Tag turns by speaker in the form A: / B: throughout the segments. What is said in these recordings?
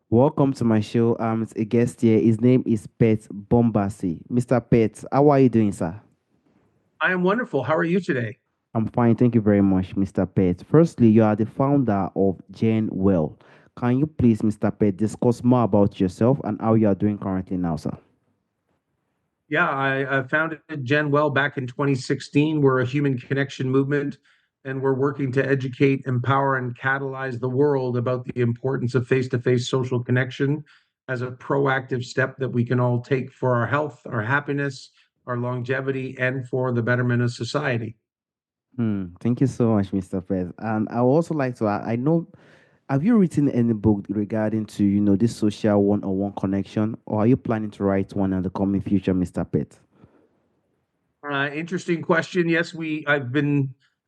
A: Welcome to my show. It's a guest here. His name is Pet Bombaci. Mr. Pet, how are you doing, sir?
B: I am wonderful. How are you today?
A: I'm fine. Thank you very much, Mr. Pet. Firstly, you are the founder of Well. Can you please, Mr. Pet, discuss more about yourself and how you are doing currently now, sir?
B: Yeah, I founded Gen Well back in 2016. We're a human connection movement, and we're working to educate, empower, and catalyze the world about the importance of face-to-face social connection as a proactive step that we can all take for our health, our happiness, our longevity, and for the betterment of society.
A: Thank you so much, Mr. Pet. And I would also like to, I know, have you written any book regarding to, this social one-on-one connection, or are you planning to write one in the coming future, Mr. Pet?
B: Interesting question. Yes,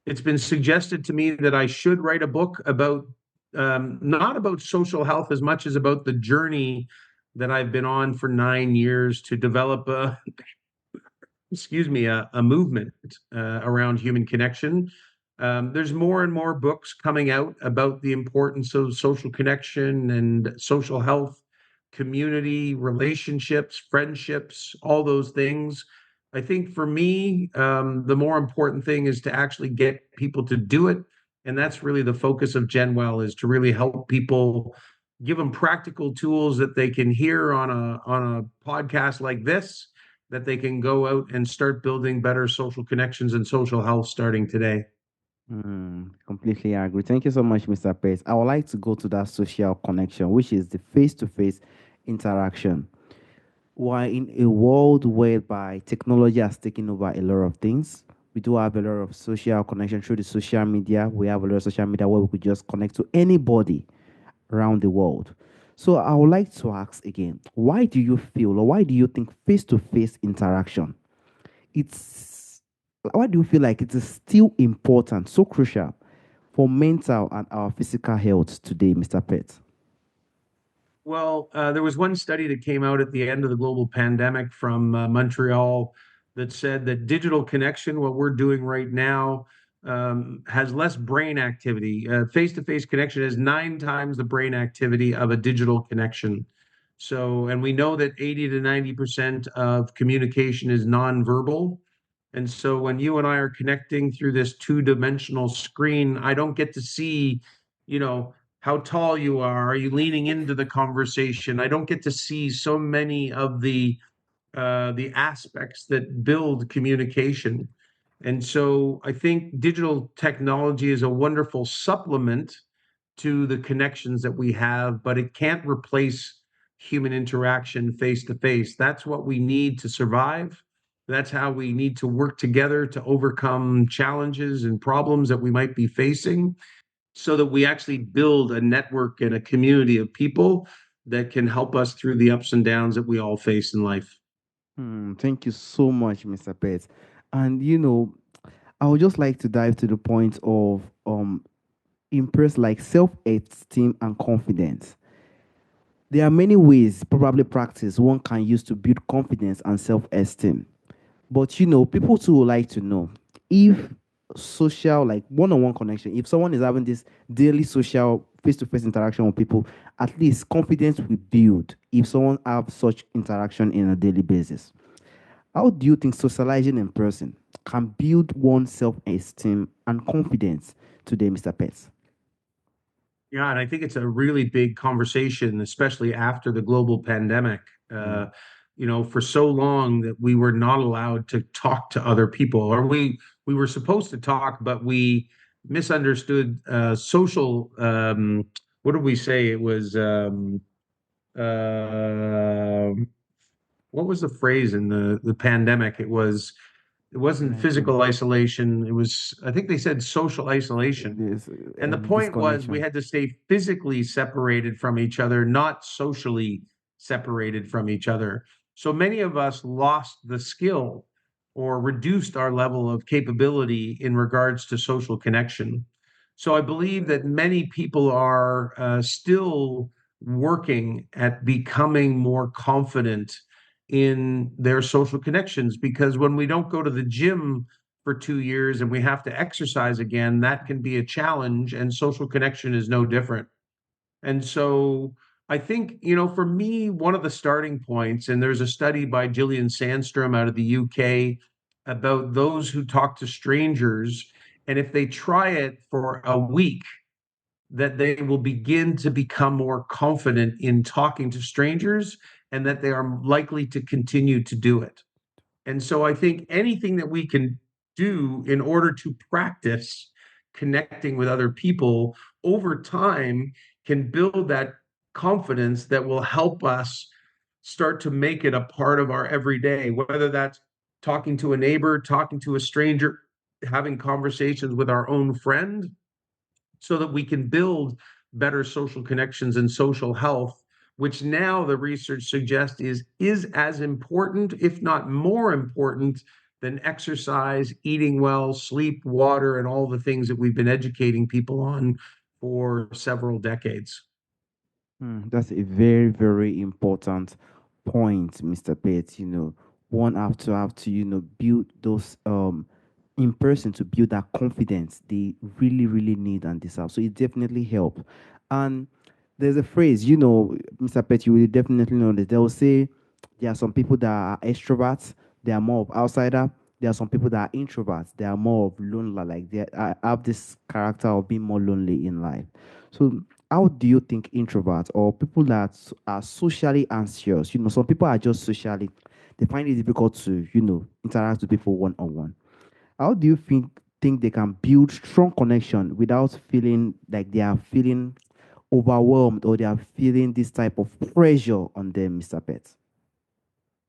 B: it's been suggested to me that I should write a book about, not about social health as much as about the journey that I've been on for 9 years to develop a movement around human connection. There's more and more books coming out about the importance of social connection and social health, community, relationships, friendships, all those things. I think for me, the more important thing is to actually get people to do it. And that's really the focus of GenWell is to really help people, give them practical tools that they can hear on a podcast like this, that they can go out and start building better social connections and social health starting today.
A: Completely agree. Thank you so much, Mr. Pace. I would like to go to that social connection, which is the face-to-face interaction. We're in a world whereby technology has taken over a lot of things. We do have a lot of social connection through the social media. We have a lot of social media where we could just connect to anybody around the world. So I would like to ask again, why do you feel or why do you think face-to-face interaction it's why do you feel like it is still important, so crucial for mental and our physical health today, Mr. Pett?
B: Well, there was one study that came out at the end of the global pandemic from Montreal that said that digital connection, what we're doing right now, has less brain activity. Face to face connection has 9 times the brain activity of a digital connection. So, and we know that 80 to 90% of communication is nonverbal. And so when you and I are connecting through this two-dimensional screen, I don't get to see, you know, how tall you are. Are you leaning into the conversation? I don't get to see so many of the aspects that build communication. And so I think digital technology is a wonderful supplement to the connections that we have, but it can't replace human interaction face to face. That's what we need to survive. That's how we need to work together to overcome challenges and problems that we might be facing so that we actually build a network and a community of people that can help us through the ups and downs that we all face in life.
A: Thank you so much, Mr. Pett. And I would just like to dive to the point of impress like self-esteem and confidence. There are many ways, probably practice, one can use to build confidence and self-esteem. But people too would like to know if social, like one-on-one connection, if someone is having this daily social face-to-face interaction with people, at least confidence will build if someone have such interaction in a daily basis. How do you think socializing in person can build one's self-esteem and confidence today, Mr. Pets?
B: Yeah, and I think it's a really big conversation, especially after the global pandemic. Uh,
A: Mm.
B: for so long that we were not allowed to talk to other people, or we were supposed to talk, but we misunderstood social. What did we say? It was uh, what was the phrase in the pandemic? It wasn't
A: Like
B: physical isolation. It was, I think they said social isolation.
A: this
B: And the point was we
A: disconnection.
B: had to stay physically separated from each other, not socially separated from each other. So many of us lost the skill or reduced our level of capability in regards to social connection. So I believe that many people are still working at becoming more confident in their social connections, because when we don't go to the gym for 2 years and we have to exercise again, that can be a challenge, and social connection is no different. And so I think, for me, one of the starting points, and there's a study by Gillian Sandstrom out of the UK about those who talk to strangers. And if they try it for a week, that they will begin to become more confident in talking to strangers and that they are likely to continue to do it. And so I think anything that we can do in order to practice connecting with other people over time can build that confidence that will help us start to make it a part of our everyday, whether that's talking to a neighbor, talking to a stranger, having conversations with our own friend, so that we can build better social connections and social health, which now the research suggests is as important, if not more important, than exercise, eating well, sleep, water, and all the things that we've been educating people on for several decades.
A: That's a very, very important point, Mr. Bates. One have to, build those in person to build that confidence they really, really need and deserve. So it definitely help. And there's a phrase, Mr. Pet, you will definitely know this. They will say there are some people that are extroverts, they are more of outsider. There are some people that are introverts, they are more of lonely, like have this character of being more lonely in life. So how do you think introverts or people that are socially anxious, some people are just socially, they find it difficult to, interact with people one on one. How do you think they can build strong connection without feeling like they are feeling overwhelmed or they are feeling this type of pressure on them, Mr. Pet?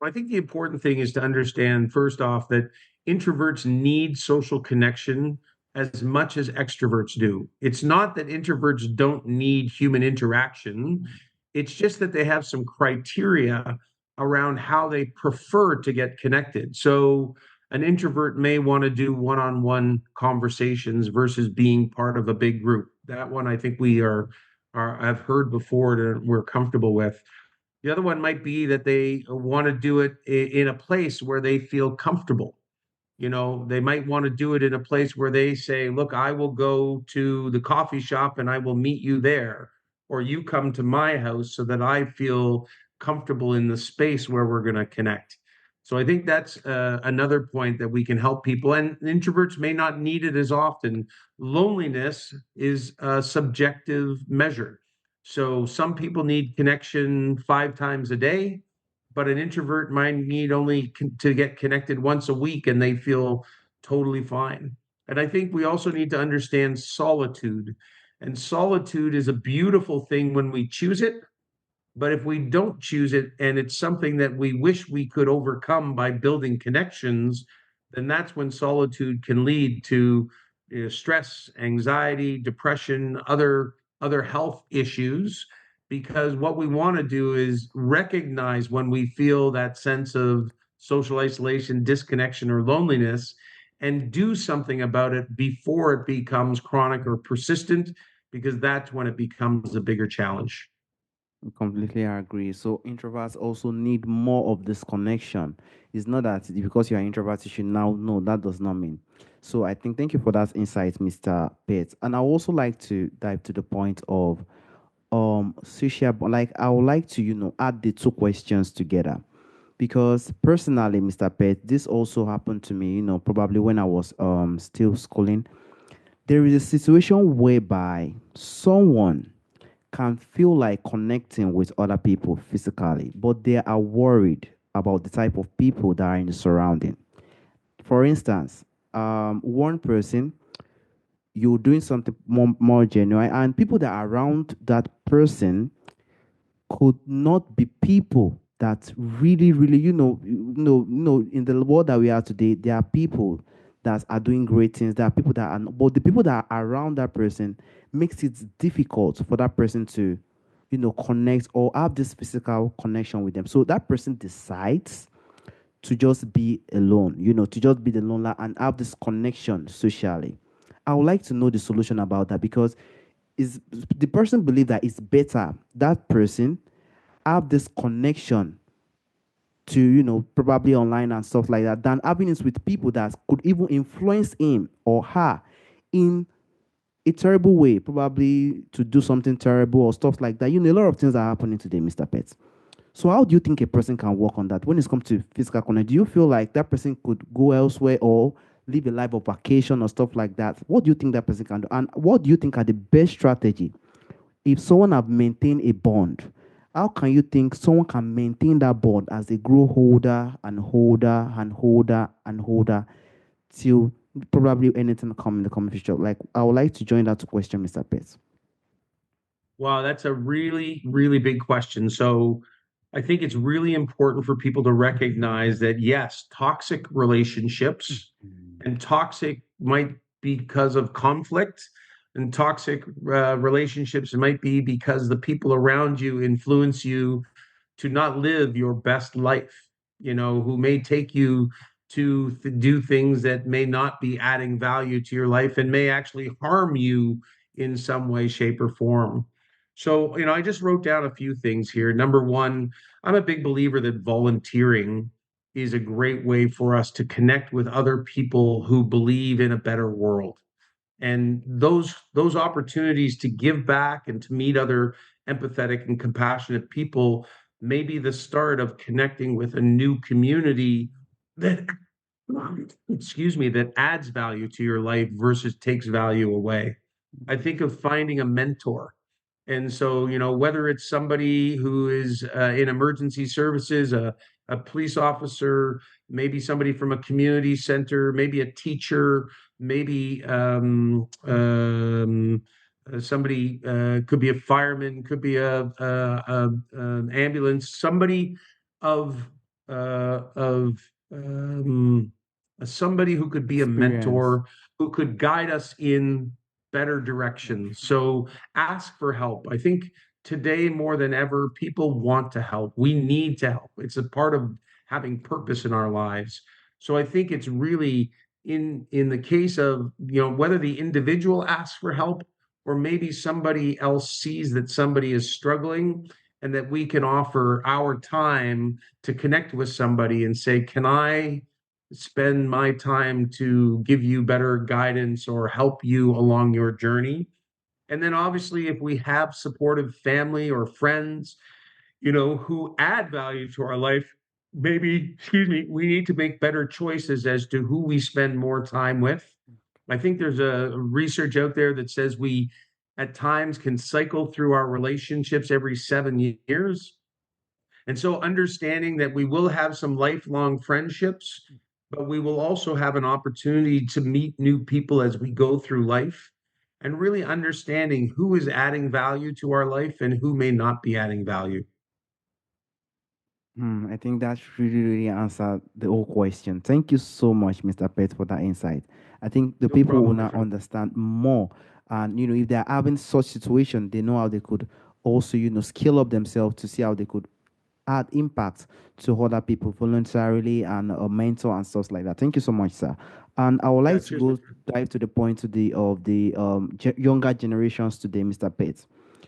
B: I think the important thing is to understand, first off, that introverts need social connection as much as extroverts do. It's not that introverts don't need human interaction, it's just that they have some criteria around how they prefer to get connected. So, an introvert may want to do one on one conversations versus being part of a big group. That one I think I've heard before and we're comfortable with. The other one might be that they want to do it in a place where they feel comfortable. They might want to do it in a place where they say, look, I will go to the coffee shop and I will meet you there, or you come to my house so that I feel comfortable in the space where we're going to connect. So I think that's another point that we can help people. And introverts may not need it as often. Loneliness is a subjective measure. So some people need connection 5 times a day, but an introvert might need only to get connected once a week and they feel totally fine. And I think we also need to understand solitude. And solitude is a beautiful thing when we choose it, but if we don't choose it and it's something that we wish we could overcome by building connections, then that's when solitude can lead to stress, anxiety, depression, other health issues. Because what we want to do is recognize when we feel that sense of social isolation, disconnection, or loneliness, and do something about it before it becomes chronic or persistent, because that's when it becomes a bigger challenge.
A: Completely agree. So introverts also need more of this connection. It's not that because you're an introvert, you should now. No, that does not mean. So I think thank you for that insight, Mr. Pate. And I would also like to dive to the point of social like I would like to, add the two questions together. Because personally, Mr. Pate, this also happened to me, probably when I was still schooling. There is a situation whereby someone can feel like connecting with other people physically, but they are worried about the type of people that are in the surrounding. For instance, one person, you're doing something more genuine, and people that are around that person could not be people that really, really, in the world that we are today, there are people that are doing great things. There are people that are, but the people that are around that person makes it difficult for that person to, connect or have this physical connection with them. So that person decides to just be alone, to just be the loner and have this connection socially. I would like to know the solution about that because is the person believe that it's better that person have this connection to probably online and stuff like that than having it with people that could even influence him or her in a terrible way, probably to do something terrible or stuff like that. A lot of things are happening today, Mr. Pet. So how do you think a person can work on that when it comes to physical connect? Do you feel like that person could go elsewhere or live a life of vacation or stuff like that? What do you think that person can do? And what do you think are the best strategy if someone have maintained a bond? How can you think someone can maintain that bond as they grow older and older and older and older till probably anything come in the coming future? Like I would like to join that to question, Mr. Pet.
B: Wow, that's a really, really big question. So I think it's really important for people to recognize that yes, toxic relationships and toxic might be because of conflict, and toxic relationships might be because the people around you influence you to not live your best life, who may take you to do things that may not be adding value to your life and may actually harm you in some way, shape, or form. So, I just wrote down a few things here. Number one, I'm a big believer that volunteering is a great way for us to connect with other people who believe in a better world. And those opportunities to give back and to meet other empathetic and compassionate people may be the start of connecting with a new community that, excuse me, that adds value to your life versus takes value away. I think of finding a mentor. And so, whether it's somebody who is in emergency services, a police officer, maybe somebody from a community center, maybe a teacher, maybe somebody could be a fireman, could be an ambulance, somebody of of somebody who could be a
A: Experience.
B: mentor, who could guide us in better directions. So ask for help. I think today more than ever, people want to help. We need to help. It's a part of having purpose in our lives. So I think it's really in the case of, whether the individual asks for help or maybe somebody else sees that somebody is struggling and that we can offer our time to connect with somebody and say, can I spend my time to give you better guidance or help you along your journey? And then obviously, if we have supportive family or friends, who add value to our life, maybe, excuse me, we need to make better choices as to who we spend more time with. I think there's a research out there that says we at times can cycle through our relationships every 7 years. And so understanding that we will have some lifelong friendships, but we will also have an opportunity to meet new people as we go through life, and really understanding who is adding value to our life and who may not be adding value.
A: I think that really answered the whole question. Thank you so much, Mr. Pet, for that insight. I think the
B: No
A: people will
B: problem, my
A: now
B: friend.
A: understand more. And, if they're having such situation, they know how they could also, scale up themselves to see how they could add impact to other people voluntarily and a mentor and stuff like that. Thank you so much, sir. And I would
B: Yeah,
A: like to
B: cheers, my
A: go
B: friend.
A: dive to the point to the of the younger generations today, Mr. Pate.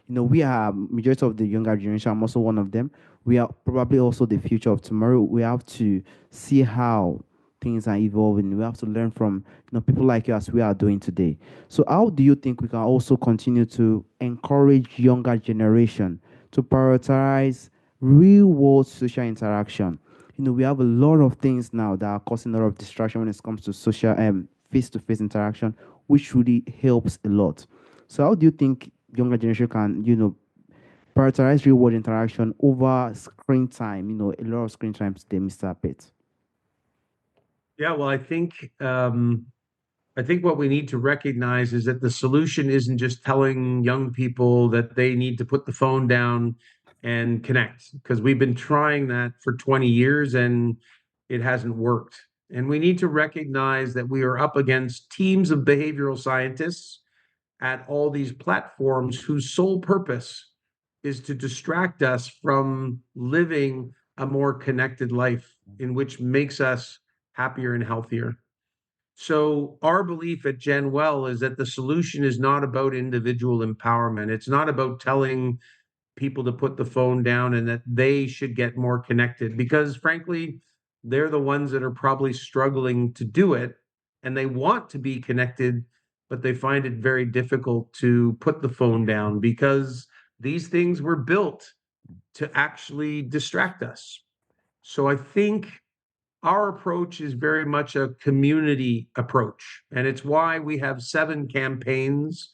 A: We are majority of the younger generation. I'm also one of them. We are probably also the future of tomorrow. We have to see how things are evolving. We have to learn from people like you as we are doing today. So how do you think we can also continue to encourage younger generation to prioritize real world social interaction? We have a lot of things now that are causing a lot of distraction when it comes to social face to face interaction, which really helps a lot. So how do you think younger generation can, prioritize real world interaction over screen time? A lot of screen time today, Mr. Pitt.
B: Yeah, well, I think what we need to recognize is that the solution isn't just telling young people that they need to put the phone down and connect, because we've been trying that for 20 years and it hasn't worked. And we need to recognize that we are up against teams of behavioral scientists at all these platforms whose sole purpose is to distract us from living a more connected life in which makes us happier and healthier. So our belief at Genwell is that the solution is not about individual empowerment. It's not about telling people to put the phone down and that they should get more connected, because frankly, they're the ones that are probably struggling to do it and they want to be connected, but they find it very difficult to put the phone down because these things were built to actually distract us. So I think our approach is very much a community approach. And it's why we have 7 campaigns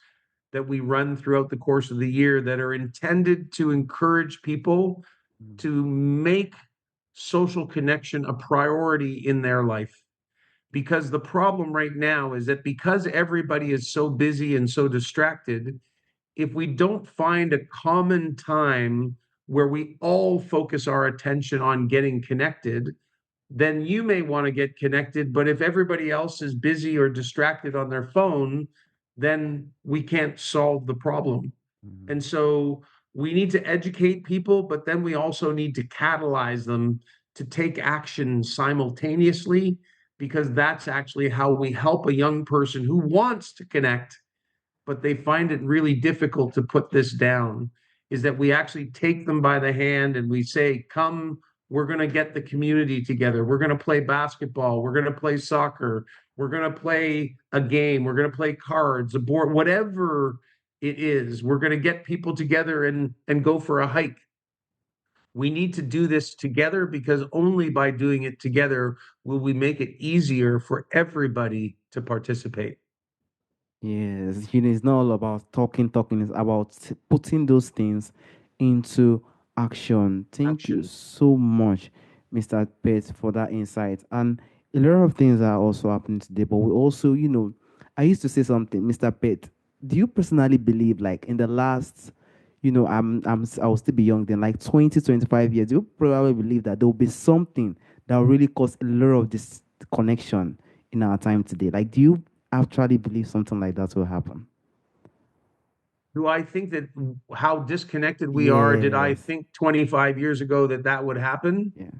B: that we run throughout the course of the year that are intended to encourage people
A: Mm,
B: to make social connection a priority in their life. Because the problem right now is that because everybody is so busy and so distracted, if we don't find a common time where we all focus our attention on getting connected, then you may want to get connected. But if everybody else is busy or distracted on their phone, then we can't solve the problem.
A: mm,
B: And so we need to educate people, but then we also need to catalyze them to take action simultaneously, because that's actually how we help a young person who wants to connect but they find it really difficult to put this down, is that we actually take them by the hand and we say, come, we're going to get the community together. We're going to play basketball. We're going to play soccer. We're going to play a game. We're going to play cards, a board, whatever it is. We're going to get people together and go for a hike. We need to do this together because only by doing it together will we make it easier for everybody to participate.
A: yes, it's not all about talking, it's about putting those things into action. Thank you
B: Action.
A: so much, Mr. Pet, for that insight. And a lot of things are also happening today, but we also, I used to say something, Mr. Pet. Do you personally believe, like, in the last, I'll still be young then, like 20, 25 years, you probably believe that there will be something that will really cause a lot of this connection in our time today? Like, do you actually believe something like that will happen?
B: Do I think that how disconnected we are? Did I
A: Yes.
B: think 25 years ago that that would happen?
A: Yeah.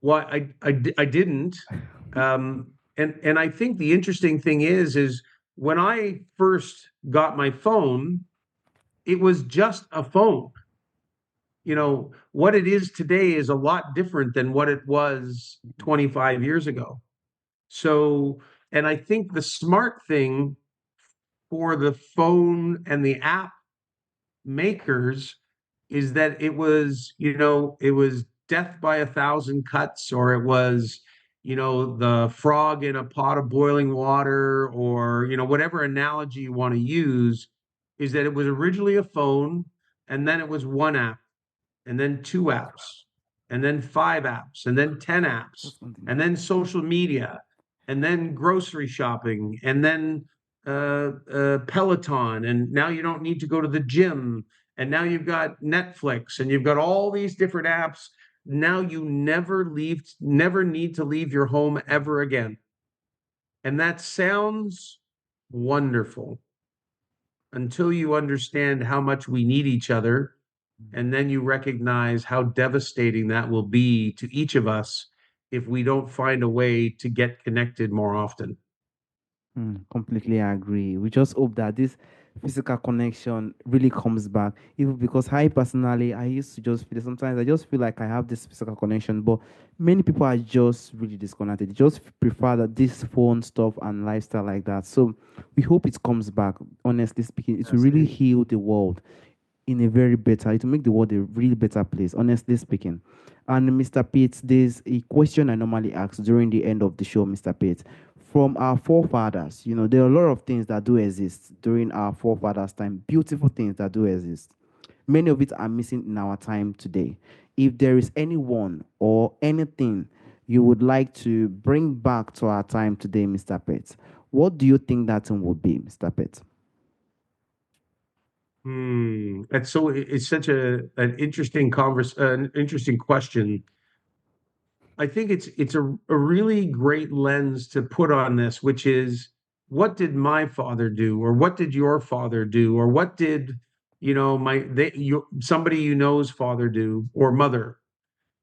B: Well, I didn't. And I think the interesting thing is when I first got my phone, it was just a phone. What it is today is a lot different than what it was 25 years ago. So, and I think the smart thing for the phone and the app makers is that it was death by 1,000 cuts, or it was, the frog in a pot of boiling water, or, whatever analogy you want to use, is that it was originally a phone and then it was one app and then 2 apps, and then 5 apps, and then 10 apps,
A: Just continue.
B: and then social media, and then grocery shopping, and then Peloton. And now you don't need to go to the gym. And now you've got Netflix and you've got all these different apps. Now you never need to leave your home ever again. And that sounds wonderful until you understand how much we need each other, and then you recognize how devastating that will be to each of us if we don't find a way to get connected more often.
A: Completely agree. We just hope that this physical connection really comes back. Even because I personally, I used to just feel sometimes I just feel like I have this physical connection, but many people are just really disconnected. They just prefer that this phone stuff and lifestyle like that. So we hope it comes back. Honestly speaking, it will
B: Yes.
A: really heal the world in a very better, it will make the world a really better place, honestly speaking. And Mr. Pete, there's a question I normally ask during the end of the show, Mr. Pete. From our forefathers, there are a lot of things that do exist during our forefathers' time, beautiful things that do exist. Many of it are missing in our time today. If there is anyone or anything you would like to bring back to our time today, Mr. Pete, what do you think that thing would be, Mr. Pete?
B: That's so it's such an interesting question. I think it's a really great lens to put on this, which is, what did my father do, or what did your father do, or what did somebody you know's father do, or mother?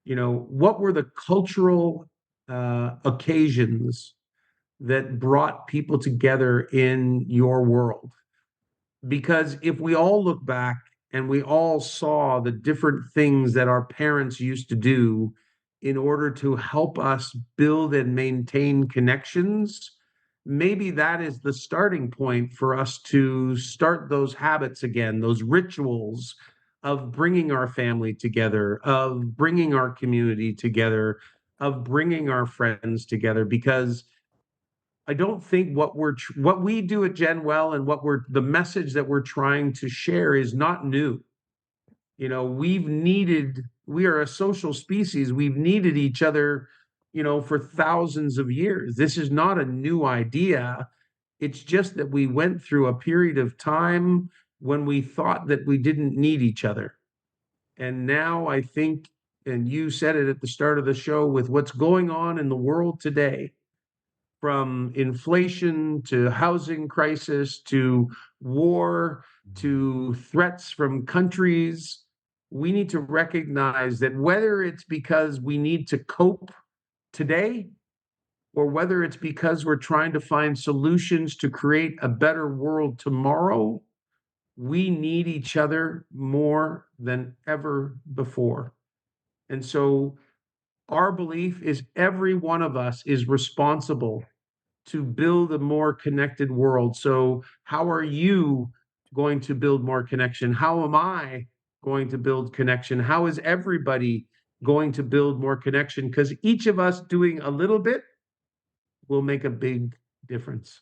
B: What were the cultural occasions that brought people together in your world? Because if we all look back and we all saw the different things that our parents used to do in order to help us build and maintain connections, maybe that is the starting point for us to start those habits again, those rituals of bringing our family together, of bringing our community together, of bringing our friends together. Because I don't think what we do at Gen Well and what we're the message that we're trying to share is not new. We are a social species. We've needed each other, for thousands of years. This is not a new idea. It's just that we went through a period of time when we thought that we didn't need each other. And now I think, and you said it at the start of the show, with what's going on in the world today, from inflation to housing crisis to war to threats from countries, we need to recognize that whether it's because we need to cope today or whether it's because we're trying to find solutions to create a better world tomorrow, we need each other more than ever before. And so our belief is every one of us is responsible to build a more connected world. So, how are you going to build more connection? How am I going to build connection? How is everybody going to build more connection? Because each of us doing a little bit will make a big difference.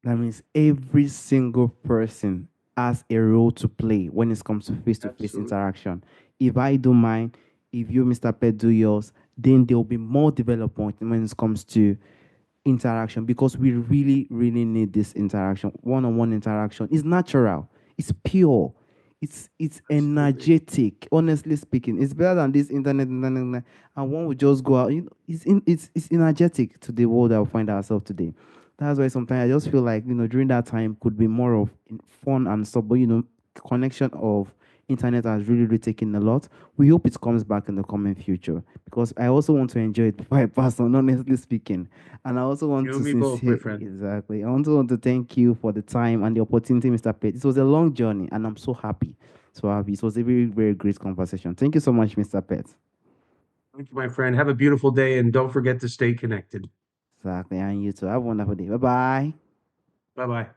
A: That means every single person has a role to play when it comes to face
B: Absolutely.
A: interaction. If I do mine, if you, Mr. Pet, do yours, then there will be more development when it comes to interaction, because we really, really need this interaction. One-on-one interaction is natural, it's pure, it's
B: Absolutely.
A: energetic. Honestly speaking, it's better than this internet, and one would just go out. It's energetic to the world that we find ourselves today. That's why sometimes I just feel like, during that time could be more of fun and stuff, but connection of internet has really, really taken a lot. We hope it comes back in the coming future, because I also want to enjoy it before I pass on, honestly speaking. And I also want
B: You and
A: to
B: me both, my friend.
A: exactly. I also want to thank you for the time and the opportunity, Mr. Pate. It was a long journey, and I'm so happy. So happy. It was a very, very great conversation. Thank you so much, Mr. Pate.
B: Thank you, my friend. Have a beautiful day and don't forget to stay connected.
A: Exactly. And you too. Have a wonderful day. Bye bye.
B: Bye bye.